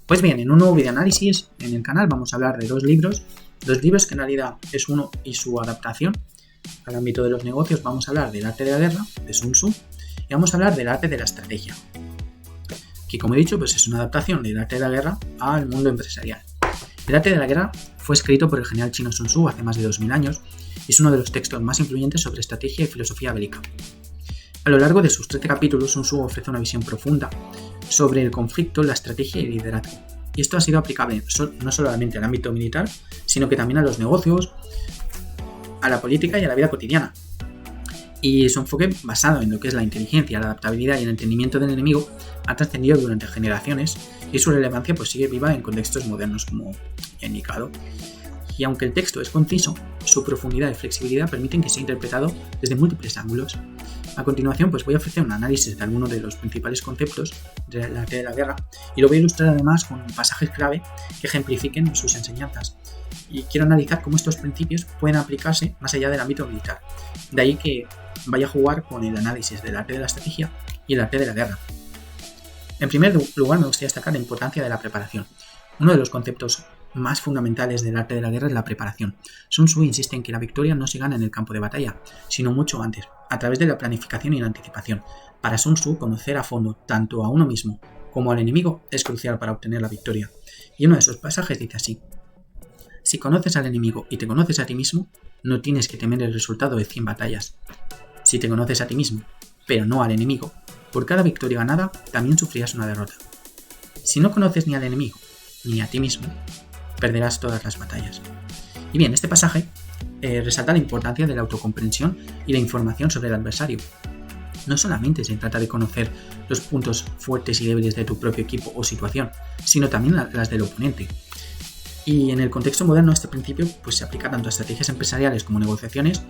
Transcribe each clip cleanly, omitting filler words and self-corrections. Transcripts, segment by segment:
Pues bien, en un nuevo videoanálisis en el canal vamos a hablar de dos libros que en realidad es uno y su adaptación al ámbito de los negocios. Vamos a hablar del arte de la guerra, de Sun Tzu, y vamos a hablar del arte de la estrategia, que como he dicho, pues es una adaptación del arte de la guerra al mundo empresarial. El arte de la guerra fue escrito por el general chino Sun Tzu hace más de 2000 años y es uno de los textos más influyentes sobre estrategia y filosofía bélica. A lo largo de sus 13 capítulos, Sun Tzu ofrece una visión profunda sobre el conflicto, la estrategia y el liderazgo. Y esto ha sido aplicable no solamente al ámbito militar, sino que también a los negocios, a la política y a la vida cotidiana. Y su enfoque, basado en lo que es la inteligencia, la adaptabilidad y el entendimiento del enemigo, ha trascendido durante generaciones y su relevancia pues sigue viva en contextos modernos, como he indicado. Y aunque el texto es conciso, su profundidad y flexibilidad permiten que sea interpretado desde múltiples ángulos. A continuación, pues voy a ofrecer un análisis de algunos de los principales conceptos del arte de la guerra y lo voy a ilustrar además con pasajes clave que ejemplifiquen sus enseñanzas. Y quiero analizar cómo estos principios pueden aplicarse más allá del ámbito militar. De ahí que vaya a jugar con el análisis del arte de la estrategia y el arte de la guerra. En primer lugar, me gustaría destacar la importancia de la preparación. Uno de los conceptos más fundamentales del arte de la guerra es la preparación. Sun Tzu insiste en que la victoria no se gana en el campo de batalla, sino mucho antes, a través de la planificación y la anticipación. Para Sun Tzu, conocer a fondo tanto a uno mismo como al enemigo es crucial para obtener la victoria. Y uno de esos pasajes dice así: si conoces al enemigo y te conoces a ti mismo, no tienes que temer el resultado de 100 batallas. Si te conoces a ti mismo, pero no al enemigo, por cada victoria ganada también sufrirás una derrota. Si no conoces ni al enemigo ni a ti mismo, perderás todas las batallas. Y bien, este pasaje resalta la importancia de la autocomprensión y la información sobre el adversario. No solamente se trata de conocer los puntos fuertes y débiles de tu propio equipo o situación, sino también las del oponente. Y en el contexto moderno este principio pues, se aplica tanto a estrategias empresariales como negociaciones,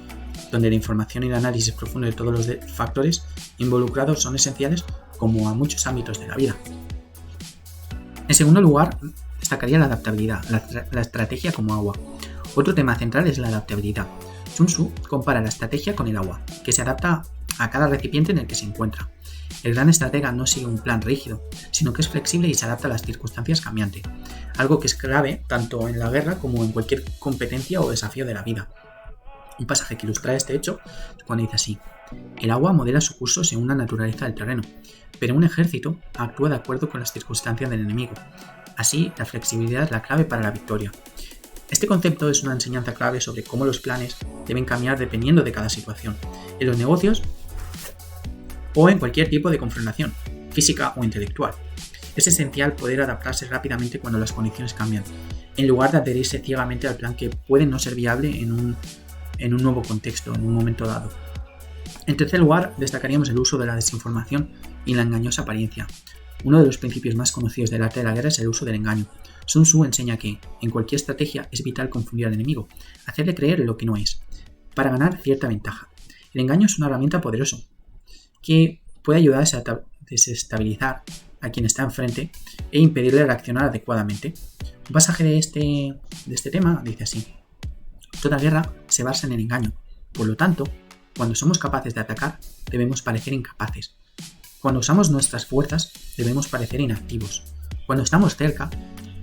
donde la información y el análisis profundo de todos los factores involucrados son esenciales, como a muchos ámbitos de la vida. En segundo lugar, destacaría la adaptabilidad, la estrategia como agua. Otro tema central es la adaptabilidad. Sun Tzu compara la estrategia con el agua, que se adapta a cada recipiente en el que se encuentra. El gran estratega no sigue un plan rígido, sino que es flexible y se adapta a las circunstancias cambiantes, algo que es clave tanto en la guerra como en cualquier competencia o desafío de la vida. Un pasaje que ilustra este hecho es cuando dice así: el agua modela su curso según la naturaleza del terreno, pero un ejército actúa de acuerdo con las circunstancias del enemigo. Así, la flexibilidad es la clave para la victoria. Este concepto es una enseñanza clave sobre cómo los planes deben cambiar dependiendo de cada situación, en los negocios o en cualquier tipo de confrontación, física o intelectual. Es esencial poder adaptarse rápidamente cuando las condiciones cambian, en lugar de adherirse ciegamente al plan que puede no ser viable en un nuevo contexto, en un momento dado. En tercer lugar, destacaríamos el uso de la desinformación y la engañosa apariencia. Uno de los principios más conocidos del arte de la guerra es el uso del engaño. Sun Tzu enseña que, en cualquier estrategia, es vital confundir al enemigo, hacerle creer lo que no es, para ganar cierta ventaja. El engaño es una herramienta poderosa que puede ayudar a desestabilizar a quien está enfrente e impedirle reaccionar adecuadamente. Un pasaje de este tema dice así: toda guerra se basa en el engaño. Por lo tanto, cuando somos capaces de atacar, debemos parecer incapaces. Cuando usamos nuestras fuerzas, debemos parecer inactivos. Cuando estamos cerca,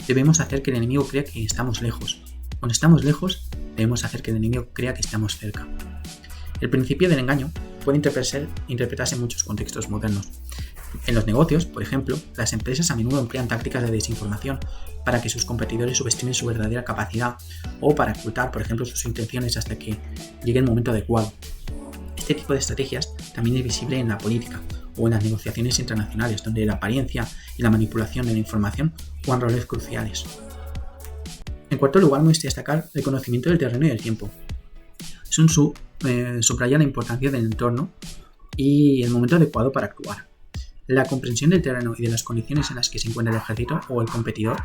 debemos hacer que el enemigo crea que estamos lejos. Cuando estamos lejos, debemos hacer que el enemigo crea que estamos cerca. El principio del engaño puede interpretarse en muchos contextos modernos. En los negocios, por ejemplo, las empresas a menudo emplean tácticas de desinformación para que sus competidores subestimen su verdadera capacidad o para ocultar, por ejemplo, sus intenciones hasta que llegue el momento adecuado. Este tipo de estrategias también es visible en la política o en las negociaciones internacionales, donde la apariencia y la manipulación de la información juegan roles cruciales. En cuarto lugar, me gustaría destacar el conocimiento del terreno y del tiempo. Sun Tzu subraya la importancia del entorno y el momento adecuado para actuar. La comprensión del terreno y de las condiciones en las que se encuentra el ejército o el competidor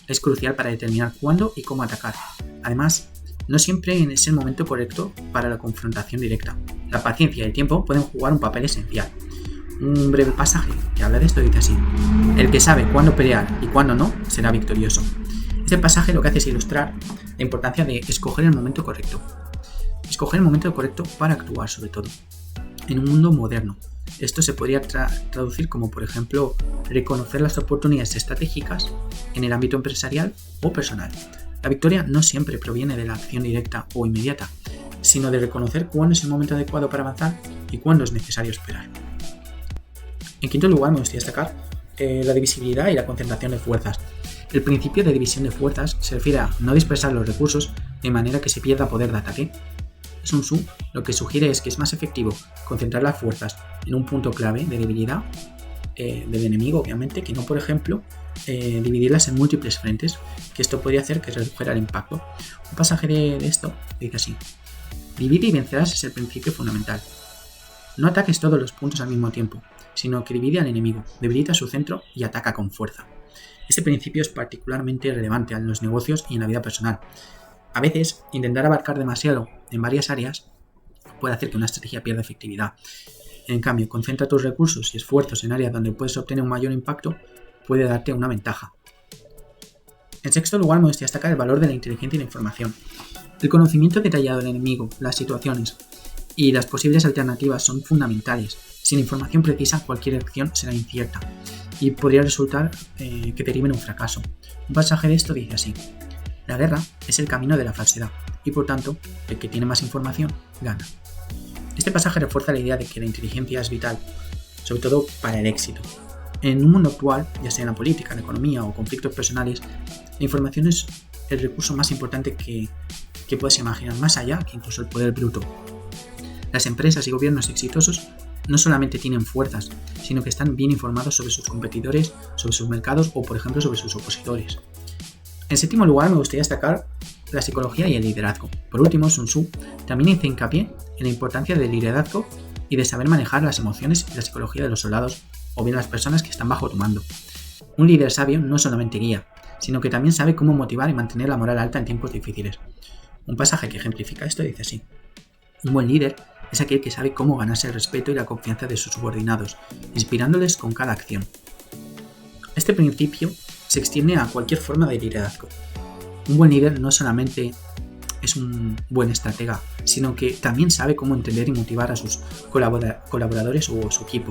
es crucial para determinar cuándo y cómo atacar. Además, no siempre es el momento correcto para la confrontación directa. La paciencia y el tiempo pueden jugar un papel esencial. Un breve pasaje que habla de esto dice así: el que sabe cuándo pelear y cuándo no, será victorioso. Este pasaje lo que hace es ilustrar la importancia de escoger el momento correcto. Escoger el momento correcto para actuar, sobre todo. en un mundo moderno. Esto se podría traducir como, por ejemplo, reconocer las oportunidades estratégicas en el ámbito empresarial o personal. La victoria no siempre proviene de la acción directa o inmediata, sino de reconocer cuándo es el momento adecuado para avanzar y cuándo es necesario esperar. En quinto lugar, me gustaría destacar la divisibilidad y la concentración de fuerzas. El principio de división de fuerzas se refiere a no dispersar los recursos de manera que se pierda poder de ataque. Sun Tzu lo que sugiere es que es más efectivo concentrar las fuerzas en un punto clave de debilidad del enemigo, obviamente, que no, por ejemplo, dividirlas en múltiples frentes, que esto podría hacer que redujera el impacto. Un pasaje de esto dice así: divide y vencerás es el principio fundamental. No ataques todos los puntos al mismo tiempo, sino que divide al enemigo, debilita su centro y ataca con fuerza. Este principio es particularmente relevante en los negocios y en la vida personal. A veces, intentar abarcar demasiado en varias áreas puede hacer que una estrategia pierda efectividad. En cambio, concentra tus recursos y esfuerzos en áreas donde puedes obtener un mayor impacto, puede darte una ventaja. En sexto lugar, me gustaría destacar el valor de la inteligencia y la información. El conocimiento detallado del enemigo, las situaciones y las posibles alternativas son fundamentales. Sin información precisa, cualquier acción será incierta y podría resultar que derive en un fracaso. Un pasaje de esto dice así: la guerra es el camino de la falsedad y, por tanto, el que tiene más información gana. Este pasaje refuerza la idea de que la inteligencia es vital, sobre todo para el éxito. En un mundo actual, ya sea en la política, en la economía o conflictos personales, la información es el recurso más importante que puedes imaginar, más allá que incluso el poder bruto. Las empresas y gobiernos exitosos no solamente tienen fuerzas, sino que están bien informados sobre sus competidores, sobre sus mercados o, por ejemplo, sobre sus opositores. En séptimo lugar, me gustaría destacar la psicología y el liderazgo. Por último, Sun Tzu también hace hincapié en la importancia del liderazgo y de saber manejar las emociones y la psicología de los soldados o bien las personas que están bajo tu mando. Un líder sabio no solamente guía, sino que también sabe cómo motivar y mantener la moral alta en tiempos difíciles. Un pasaje que ejemplifica esto dice así: un buen líder es aquel que sabe cómo ganarse el respeto y la confianza de sus subordinados, inspirándoles con cada acción. Este principio se extiende a cualquier forma de liderazgo. Un buen líder no solamente es un buen estratega, sino que también sabe cómo entender y motivar a sus colaboradores o su equipo.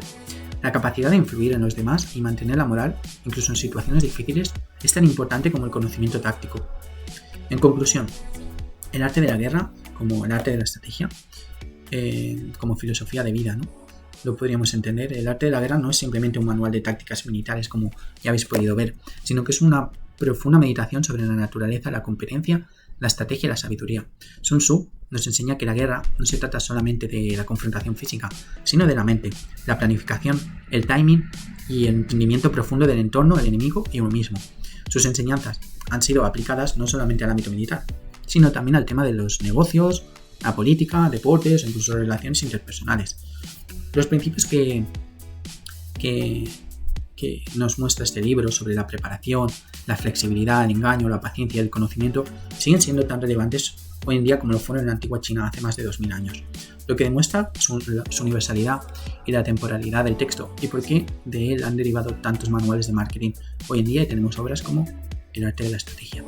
La capacidad de influir en los demás y mantener la moral, incluso en situaciones difíciles, es tan importante como el conocimiento táctico. En conclusión, el arte de la guerra, como el arte de la estrategia, como filosofía de vida, ¿no? Lo podríamos entender. El arte de la guerra no es simplemente un manual de tácticas militares, como ya habéis podido ver, sino que es una profunda meditación sobre la naturaleza, la competencia, la estrategia y la sabiduría. Sun Tzu nos enseña que la guerra no se trata solamente de la confrontación física, sino de la mente, la planificación, el timing y el entendimiento profundo del entorno, el enemigo y uno mismo. Sus enseñanzas han sido aplicadas no solamente al ámbito militar, sino también al tema de los negocios, la política, deportes o incluso relaciones interpersonales. Los principios que nos muestra este libro sobre la preparación, la flexibilidad, el engaño, la paciencia y el conocimiento siguen siendo tan relevantes hoy en día como lo fueron en la antigua China hace más de 2000 años, lo que demuestra su universalidad y la temporalidad del texto y por qué de él han derivado tantos manuales de marketing hoy en día y tenemos obras como El arte de la estrategia.